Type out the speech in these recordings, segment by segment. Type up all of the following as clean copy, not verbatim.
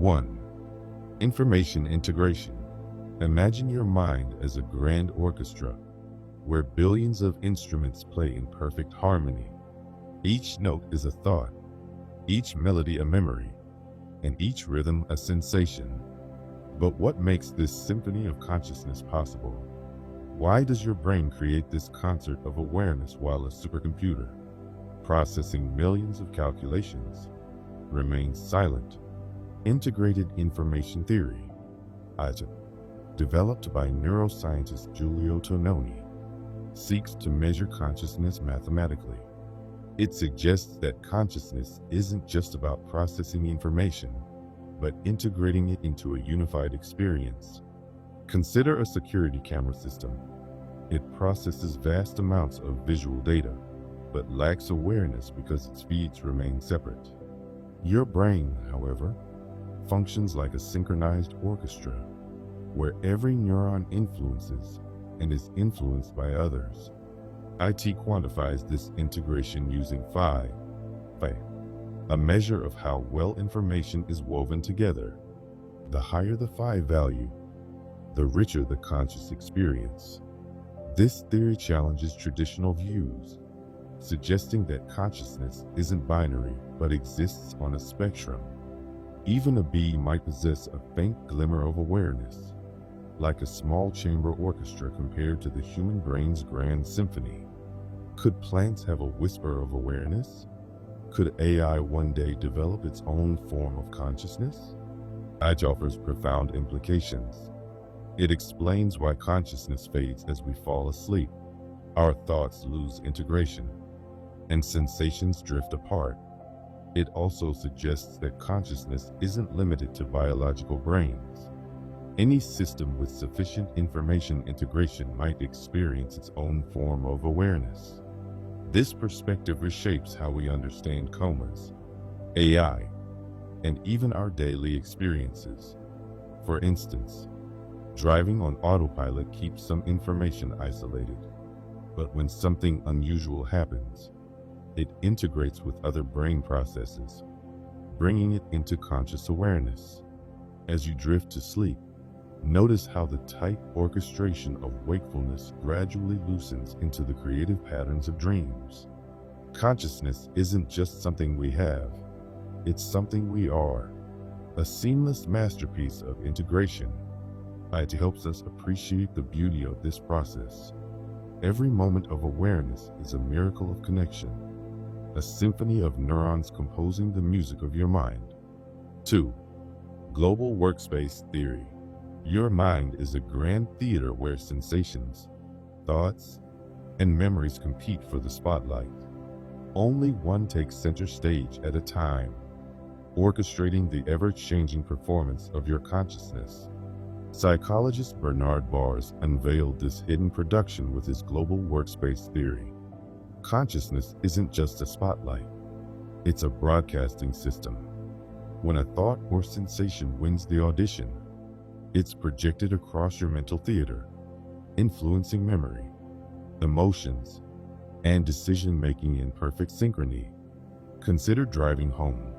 1. Information integration. Imagine your mind as a grand orchestra where billions of instruments play in perfect harmony. Each note is a thought, each melody a memory, and each rhythm a sensation. But what makes this symphony of consciousness possible? Why does your brain create this concert of awareness while a supercomputer, processing millions of calculations, remains silent? Integrated information theory, ITA, developed by neuroscientist Giulio Tononi, seeks to measure consciousness mathematically. It suggests that consciousness isn't just about processing information, but integrating it into a unified experience. Consider a security camera system. It processes vast amounts of visual data, but lacks awareness because its feeds remain separate. Your brain, however, functions like a synchronized orchestra, where every neuron influences and is influenced by others. IT quantifies this integration using phi, a measure of how well information is woven together. The higher the phi value, the richer the conscious experience. This theory challenges traditional views, suggesting that consciousness isn't binary but exists on a spectrum. Even a bee might possess a faint glimmer of awareness, like a small chamber orchestra compared to the human brain's grand symphony. Could plants have a whisper of awareness? Could AI one day develop its own form of consciousness? IT offers profound implications. It explains why consciousness fades as we fall asleep, our thoughts lose integration, and sensations drift apart. It also suggests that consciousness isn't limited to biological brains. Any system with sufficient information integration might experience its own form of awareness. This perspective reshapes how we understand comas, AI, and even our daily experiences. For instance, driving on autopilot keeps some information isolated, but when something unusual happens, it integrates with other brain processes, bringing it into conscious awareness. As you drift to sleep, notice how the tight orchestration of wakefulness gradually loosens into the creative patterns of dreams. Consciousness isn't just something we have, it's something we are, a seamless masterpiece of integration. IT helps us appreciate the beauty of this process. Every moment of awareness is a miracle of connection, a symphony of neurons composing the music of your mind. 2. Global workspace theory. Your mind is a grand theater where sensations, thoughts, and memories compete for the spotlight. Only one takes center stage at a time, orchestrating the ever-changing performance of your consciousness. Psychologist Bernard Bars unveiled this hidden production with his global workspace theory. Consciousness isn't just a spotlight, it's a broadcasting system. When a thought or sensation wins the audition, it's projected across your mental theater, influencing memory, emotions, and decision-making in perfect synchrony. Consider driving home.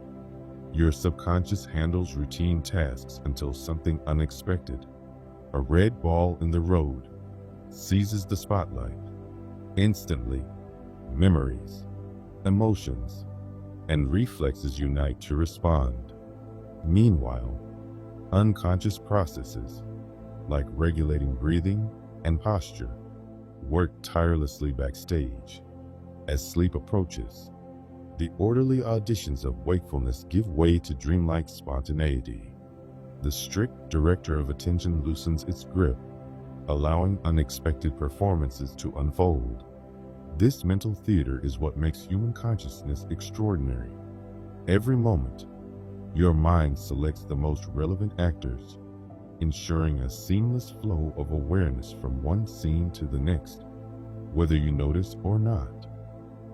Your subconscious handles routine tasks until something unexpected, a red ball in the road, seizes the spotlight. Instantly, memories, emotions, and reflexes unite to respond. Meanwhile, unconscious processes, like regulating breathing and posture, work tirelessly backstage. As sleep approaches, the orderly auditions of wakefulness give way to dreamlike spontaneity. The strict director of attention loosens its grip, allowing unexpected performances to unfold. This mental theater is what makes human consciousness extraordinary. Every moment, your mind selects the most relevant actors, ensuring a seamless flow of awareness from one scene to the next, whether you notice or not.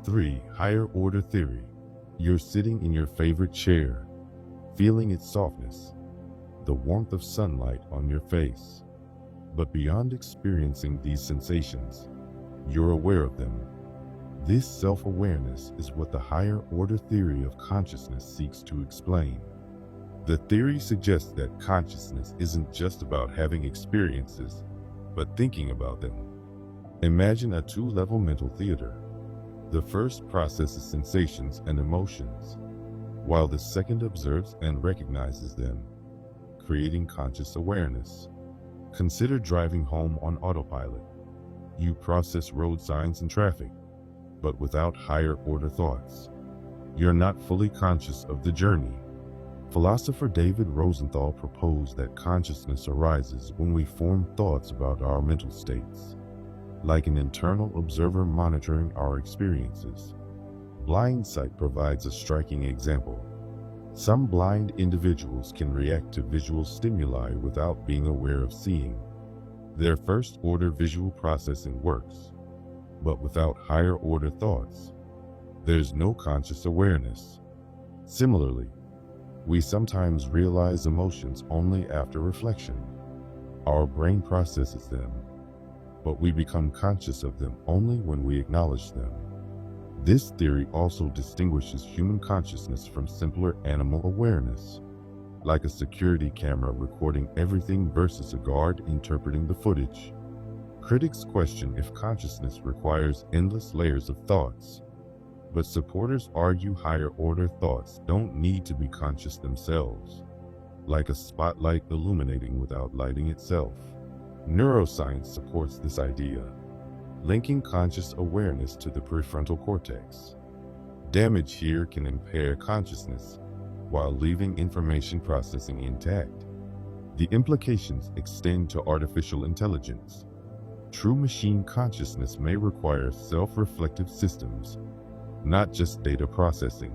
3. Higher order theory. You're sitting in your favorite chair, feeling its softness, the warmth of sunlight on your face. But beyond experiencing these sensations, you're aware of them. This self-awareness is what the higher order theory of consciousness seeks to explain. The theory suggests that consciousness isn't just about having experiences, but thinking about them. Imagine a two-level mental theater. The first processes sensations and emotions, while the second observes and recognizes them, creating conscious awareness. Consider driving home on autopilot. You process road signs and traffic, but without higher-order thoughts. You're not fully conscious of the journey. Philosopher David Rosenthal proposed that consciousness arises when we form thoughts about our mental states, like an internal observer monitoring our experiences. Blind sight provides a striking example. Some blind individuals can react to visual stimuli without being aware of seeing. Their first-order visual processing works, but without higher-order thoughts, there's no conscious awareness. Similarly, we sometimes realize emotions only after reflection. Our brain processes them, but we become conscious of them only when we acknowledge them. This theory also distinguishes human consciousness from simpler animal awareness, like a security camera recording everything versus a guard interpreting the footage. Critics question if consciousness requires endless layers of thoughts, but supporters argue higher-order thoughts don't need to be conscious themselves, like a spotlight illuminating without lighting itself. Neuroscience supports this idea, linking conscious awareness to the prefrontal cortex. Damage here can impair consciousness while leaving information processing intact. The implications extend to artificial intelligence. True machine consciousness may require self-reflective systems, not just data processing.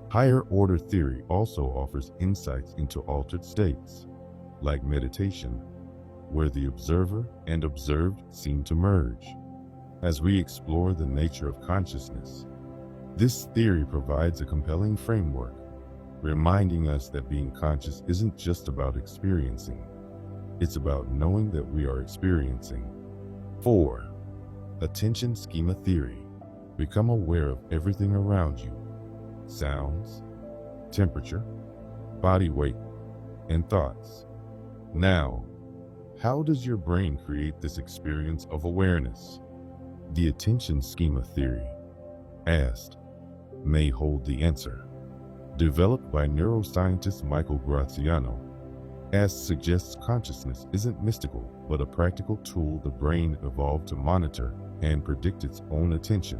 Higher-order theory also offers insights into altered states, like meditation, where the observer and observed seem to merge. As we explore the nature of consciousness, this theory provides a compelling framework, reminding us that being conscious isn't just about experiencing. It's about knowing that we are experiencing. 4. Attention schema theory. Become aware of everything around you: sounds, temperature, body weight, and thoughts. Now, how does your brain create this experience of awareness? The attention schema theory, asked, may hold the answer. Developed by neuroscientist Michael Graziano, AST suggests consciousness isn't mystical, but a practical tool the brain evolved to monitor and predict its own attention,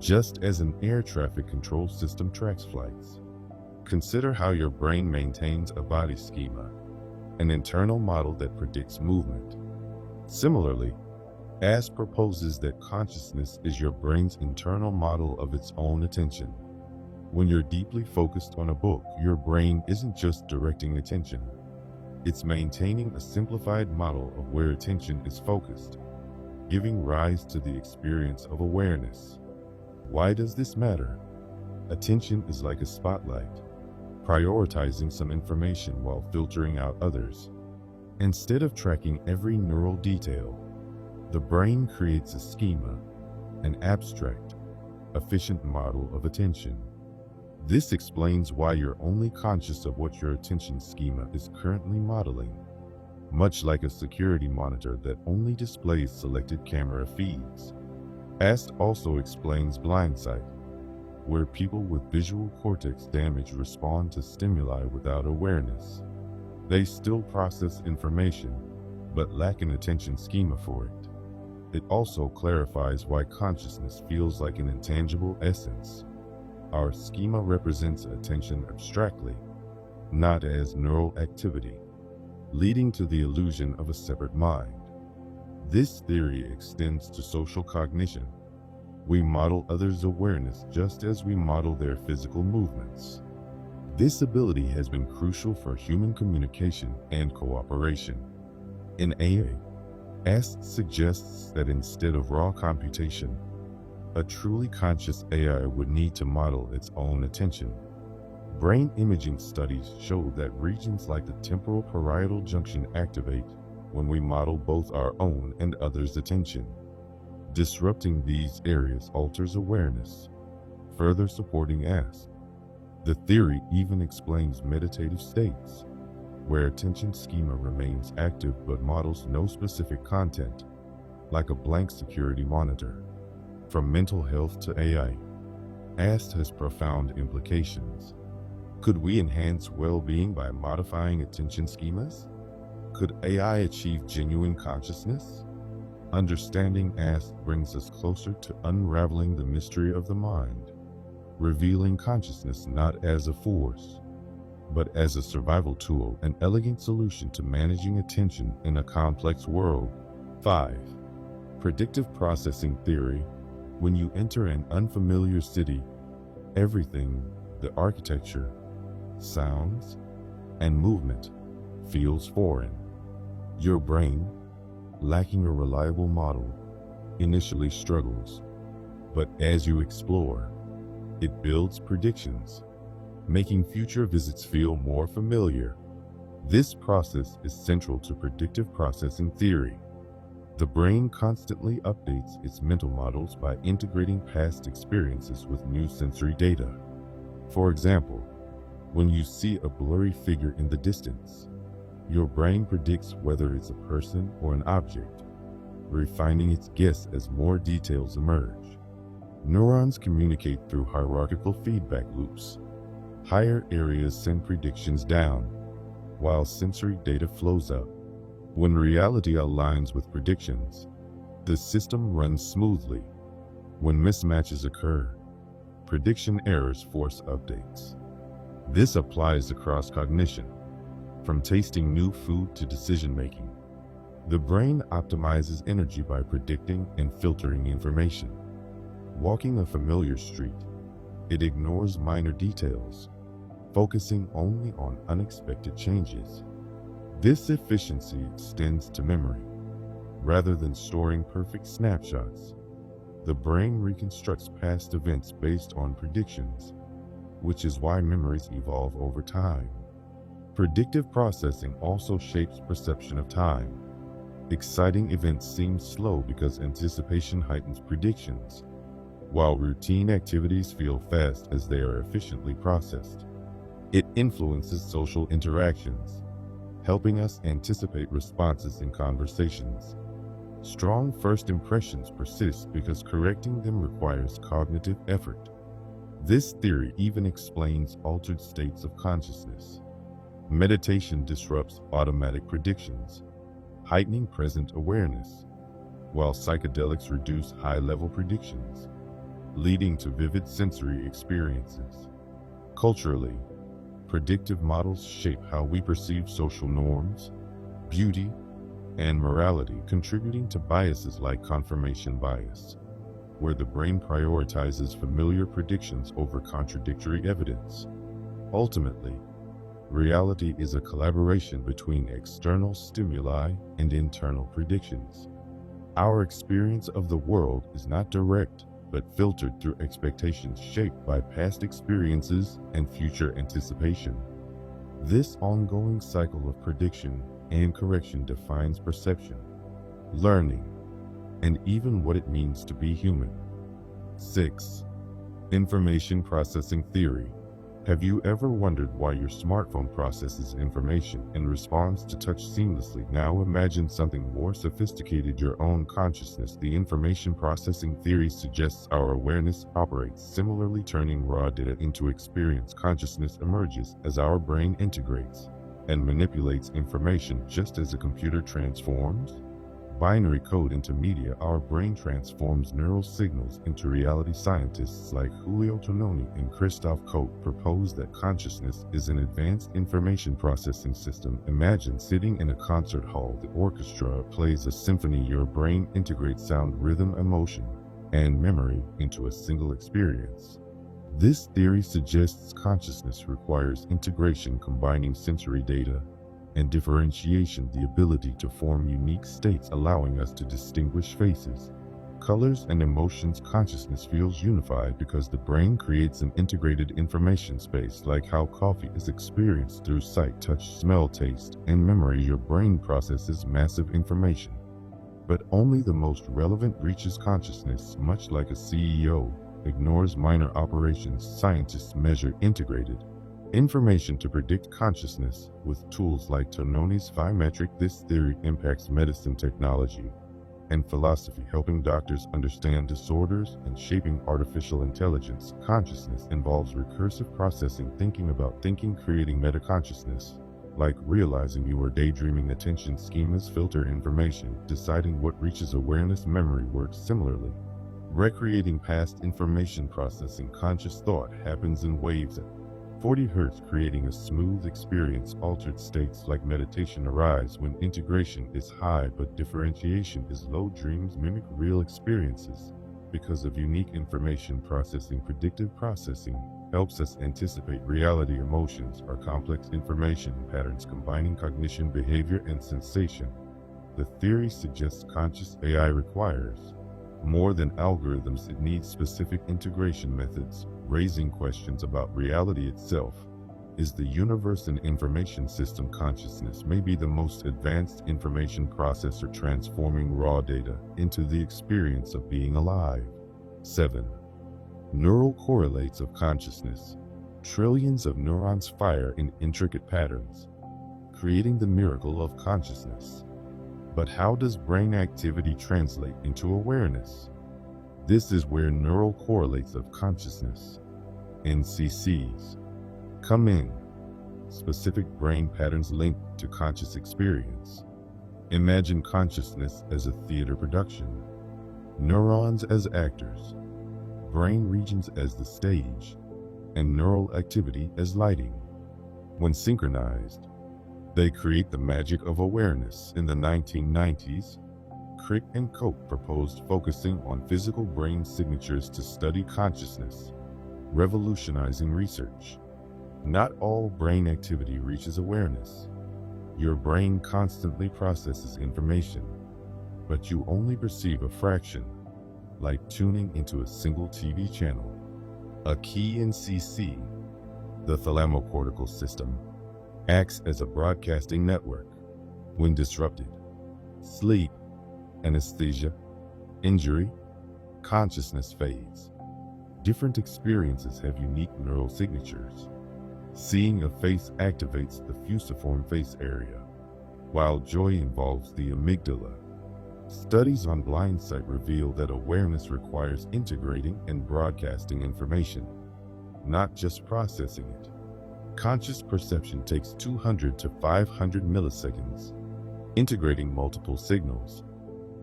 just as an air traffic control system tracks flights. Consider how your brain maintains a body schema, an internal model that predicts movement. Similarly, AST proposes that consciousness is your brain's internal model of its own attention. When you're deeply focused on a book, your brain isn't just directing attention. It's maintaining a simplified model of where attention is focused, giving rise to the experience of awareness. Why does this matter? Attention is like a spotlight, prioritizing some information while filtering out others. Instead of tracking every neural detail, the brain creates a schema, an abstract, efficient model of attention. This explains why you're only conscious of what your attention schema is currently modeling, much like a security monitor that only displays selected camera feeds. AST also explains blind sight, where people with visual cortex damage respond to stimuli without awareness. They still process information, but lack an attention schema for it. It also clarifies why consciousness feels like an intangible essence. Our schema represents attention abstractly, not as neural activity, leading to the illusion of a separate mind. This theory extends to social cognition. We model others' awareness just as we model their physical movements. This ability has been crucial for human communication and cooperation. In AI, AST suggests that instead of raw computation, a truly conscious AI would need to model its own attention. Brain imaging studies show that regions like the temporal parietal junction activate when we model both our own and others' attention. Disrupting these areas alters awareness, further supporting AST. The theory even explains meditative states, where attention schema remains active but models no specific content, like a blank security monitor. From mental health to AI, AST has profound implications. Could we enhance well-being by modifying attention schemas? Could AI achieve genuine consciousness? Understanding AST brings us closer to unraveling the mystery of the mind, revealing consciousness not as a force, but as a survival tool, an elegant solution to managing attention in a complex world. 5. Predictive processing theory. When you enter an unfamiliar city, everything, the architecture, sounds, and movement, feels foreign. Your brain, lacking a reliable model, initially struggles, but as you explore, it builds predictions, making future visits feel more familiar. This process is central to predictive processing theory. The brain constantly updates its mental models by integrating past experiences with new sensory data. For example, when you see a blurry figure in the distance, your brain predicts whether it's a person or an object, refining its guess as more details emerge. Neurons communicate through hierarchical feedback loops. Higher areas send predictions down, while sensory data flows up. When reality aligns with predictions, the system runs smoothly. When mismatches occur, prediction errors force updates. This applies across cognition, from tasting new food to decision-making. The brain optimizes energy by predicting and filtering information. Walking a familiar street, it ignores minor details, focusing only on unexpected changes. This efficiency extends to memory. Rather than storing perfect snapshots, the brain reconstructs past events based on predictions, which is why memories evolve over time. Predictive processing also shapes perception of time. Exciting events seem slow because anticipation heightens predictions, while routine activities feel fast as they are efficiently processed. It influences social interactions, helping us anticipate responses in conversations. Strong first impressions persist because correcting them requires cognitive effort. This theory even explains altered states of consciousness. Meditation disrupts automatic predictions, heightening present awareness, while psychedelics reduce high-level predictions, leading to vivid sensory experiences. Culturally, predictive models shape how we perceive social norms, beauty, and morality, contributing to biases like confirmation bias, where the brain prioritizes familiar predictions over contradictory evidence. Ultimately, reality is a collaboration between external stimuli and internal predictions. Our experience of the world is not direct, but filtered through expectations shaped by past experiences and future anticipation. This ongoing cycle of prediction and correction defines perception, learning, and even what it means to be human. 6. Information processing theory. Have you ever wondered why your smartphone processes information and responds to touch seamlessly? Now imagine something more sophisticated, your own consciousness. The information processing theory suggests our awareness operates similarly, turning raw data into experience. Consciousness emerges as our brain integrates and manipulates information just as a computer transforms binary code into media. Our brain transforms neural signals into reality. Scientists like Julio Tononi and Christoph Koch propose that consciousness is an advanced information processing system. Imagine sitting in a concert hall. The orchestra plays a symphony. Your brain integrates sound, rhythm, emotion, and memory into a single experience. This theory suggests consciousness requires integration, combining sensory data and differentiation, the ability to form unique states, allowing us to distinguish faces, colors, and emotions. Consciousness feels unified because the brain creates an integrated information space, like how coffee is experienced through sight, touch, smell, taste, and memory. Your brain processes massive information, but only the most relevant reaches consciousness. Much like a CEO, ignores minor operations. Scientists measure integrated information to predict consciousness with tools like Tononi's phi-metric. This theory impacts medicine, technology, and philosophy, helping doctors understand disorders and shaping artificial intelligence. Consciousness involves recursive processing, thinking about thinking, creating metaconsciousness, like realizing you are daydreaming. Attention schemas filter information, deciding what reaches awareness. Memory works similarly, recreating past information. Processing conscious thought happens in waves at 40 Hz, creating a smooth experience. Altered states like meditation arise when integration is high but differentiation is low. Dreams mimic real experiences because of unique information processing. Predictive processing helps us anticipate reality. Emotions are complex information patterns combining cognition, behavior, and sensation. The theory suggests conscious AI requires more than algorithms. It needs specific integration methods, raising questions about reality itself. Is the universe an information system? Consciousness may be the most advanced information processor, transforming raw data into the experience of being alive. 7. Neural correlates of consciousness. Trillions of neurons fire in intricate patterns, creating the miracle of consciousness. But how does brain activity translate into awareness? This is where neural correlates of consciousness, NCCs, come in. Specific brain patterns linked to conscious experience. Imagine consciousness as a theater production, neurons as actors, brain regions as the stage, and neural activity as lighting. When synchronized, they create the magic of awareness. In the 1990s, Crick and Koch proposed focusing on physical brain signatures to study consciousness, revolutionizing research. Not all brain activity reaches awareness. Your brain constantly processes information, but you only perceive a fraction, like tuning into a single TV channel. A key NCC, the thalamocortical system, acts as a broadcasting network. When disrupted, sleep, anesthesia, injury, consciousness fades. Different experiences have unique neural signatures. Seeing a face activates the fusiform face area, while joy involves the amygdala. Studies on blindsight reveal that awareness requires integrating and broadcasting information, not just processing it. Conscious perception takes 200 to 500 milliseconds, integrating multiple signals.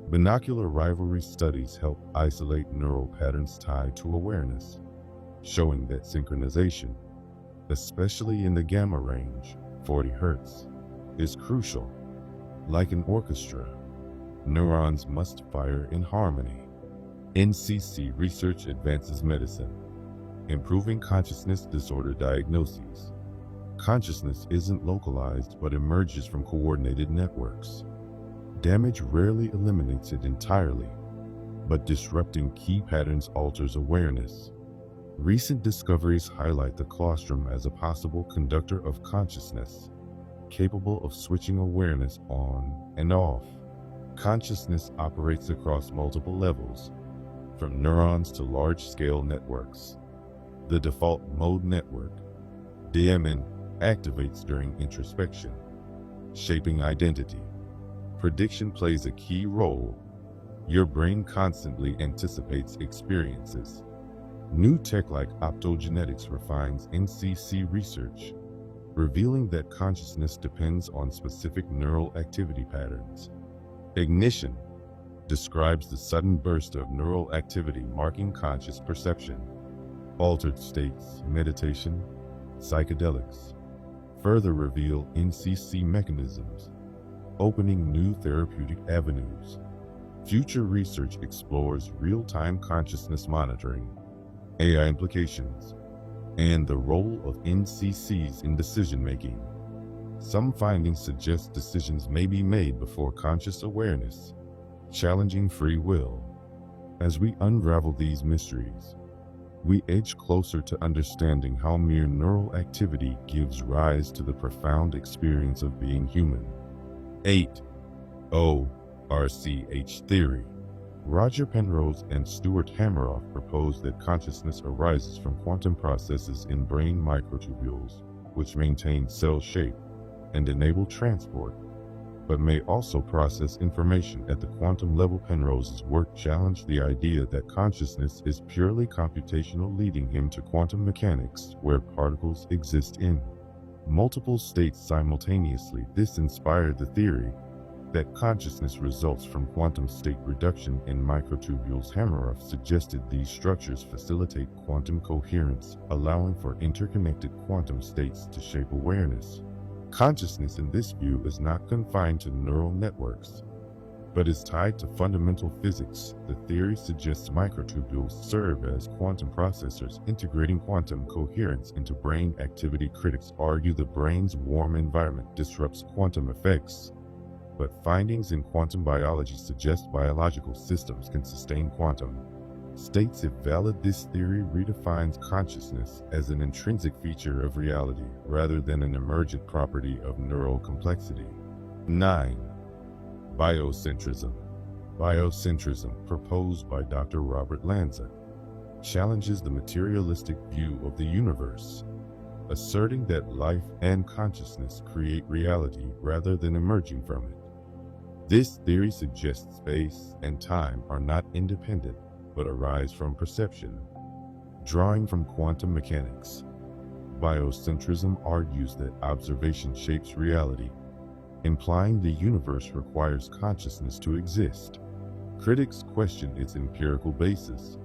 Binocular rivalry studies help isolate neural patterns tied to awareness, showing that synchronization, especially in the gamma range, 40 Hz, is crucial. Like an orchestra, neurons must fire in harmony. NCC research advances medicine, improving consciousness disorder diagnoses. Consciousness isn't localized but emerges from coordinated networks. Damage rarely eliminates it entirely, but disrupting key patterns alters awareness. Recent discoveries highlight the claustrum as a possible conductor of consciousness, capable of switching awareness on and off. Consciousness operates across multiple levels, from neurons to large-scale networks. The default mode network, DMN, activates during introspection, shaping identity. Prediction plays a key role. Your brain constantly anticipates experiences. New tech like optogenetics refines NCC research, revealing that consciousness depends on specific neural activity patterns. Ignition describes the sudden burst of neural activity marking conscious perception. Altered states, meditation, psychedelics further reveal NCC mechanisms, opening new therapeutic avenues. Future research explores real-time consciousness monitoring, AI implications, and the role of NCCs in decision-making. Some findings suggest decisions may be made before conscious awareness, challenging free will. As we unravel these mysteries, we edge closer to understanding how mere neural activity gives rise to the profound experience of being human. 8. ORCH theory. Roger Penrose and Stuart Hameroff proposed that consciousness arises from quantum processes in brain microtubules, which maintain cell shape and enable transport, but may also process information at the quantum level. Penrose's work challenged the idea that consciousness is purely computational, leading him to quantum mechanics, where particles exist in multiple states simultaneously. This inspired the theory that consciousness results from quantum state reduction in microtubules. Hameroff suggested these structures facilitate quantum coherence, allowing for interconnected quantum states to shape awareness. Consciousness in this view is not confined to neural networks, but is tied to fundamental physics. The theory suggests microtubules serve as quantum processors, integrating quantum coherence into brain activity. Critics argue the brain's warm environment disrupts quantum effects, but findings in quantum biology suggest biological systems can sustain quantum states if valid. This theory redefines consciousness as an intrinsic feature of reality rather than an emergent property of neural complexity. 9. Biocentrism. Biocentrism, proposed by Dr. Robert Lanza, challenges the materialistic view of the universe, asserting that life and consciousness create reality rather than emerging from it. This theory suggests space and time are not independent, but arise from perception. Drawing from quantum mechanics, biocentrism argues that observation shapes reality, implying the universe requires consciousness to exist. Critics question its empirical basis,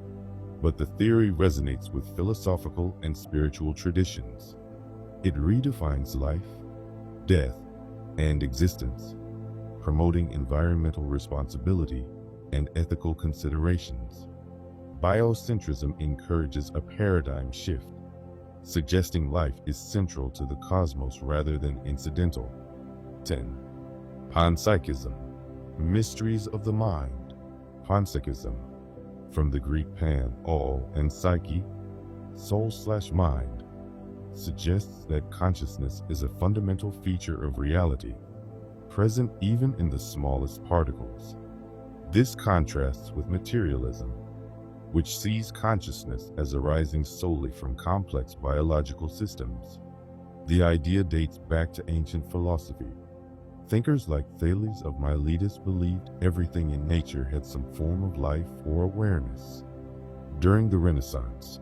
but the theory resonates with philosophical and spiritual traditions. It redefines life, death, and existence, promoting environmental responsibility and ethical considerations. Biocentrism encourages a paradigm shift, suggesting life is central to the cosmos rather than incidental. 10. Panpsychism. Mysteries of the mind. Panpsychism, from the Greek pan, all, and psyche, soul/mind, suggests that consciousness is a fundamental feature of reality, present even in the smallest particles. This contrasts with materialism, which sees consciousness as arising solely from complex biological systems. The idea dates back to ancient philosophy. Thinkers like Thales of Miletus believed everything in nature had some form of life or awareness. During the Renaissance,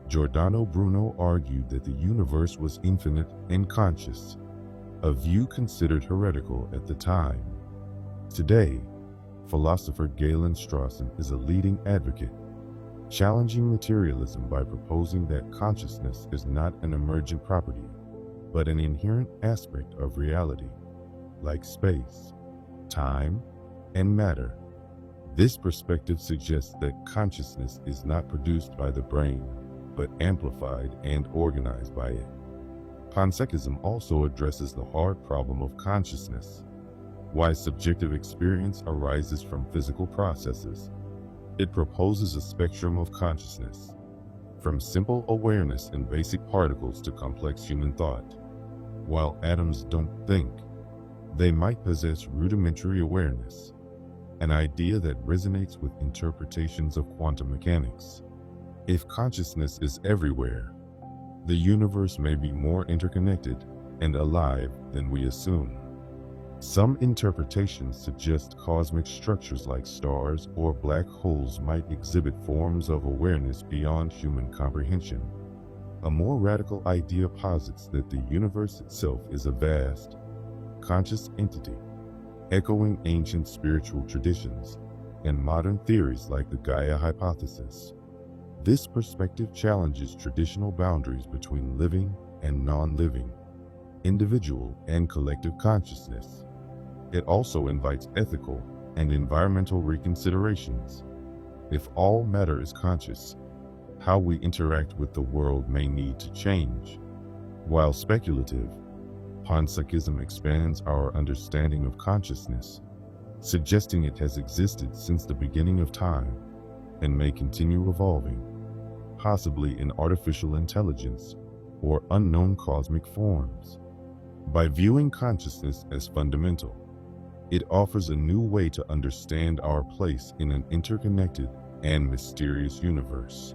Giordano Bruno argued that the universe was infinite and conscious, a view considered heretical at the time. Today, philosopher Galen Strawson is a leading advocate, challenging materialism by proposing that consciousness is not an emergent property, but an inherent aspect of reality, like space, time, and matter. This perspective suggests that consciousness is not produced by the brain, but amplified and organized by it. Panpsychism also addresses the hard problem of consciousness, why subjective experience arises from physical processes. It proposes a spectrum of consciousness, from simple awareness in basic particles to complex human thought. While atoms don't think, they might possess rudimentary awareness, an idea that resonates with interpretations of quantum mechanics. If consciousness is everywhere, the universe may be more interconnected and alive than we assume. Some interpretations suggest cosmic structures like stars or black holes might exhibit forms of awareness beyond human comprehension. A more radical idea posits that the universe itself is a vast, conscious entity, echoing ancient spiritual traditions and modern theories like the Gaia hypothesis. This perspective challenges traditional boundaries between living and non-living, individual and collective consciousness. It also invites ethical and environmental reconsiderations. If all matter is conscious, how we interact with the world may need to change. While speculative, panpsychism expands our understanding of consciousness, suggesting it has existed since the beginning of time and may continue evolving, possibly in artificial intelligence or unknown cosmic forms. By viewing consciousness as fundamental, It offers a new way to understand our place in an interconnected and mysterious universe.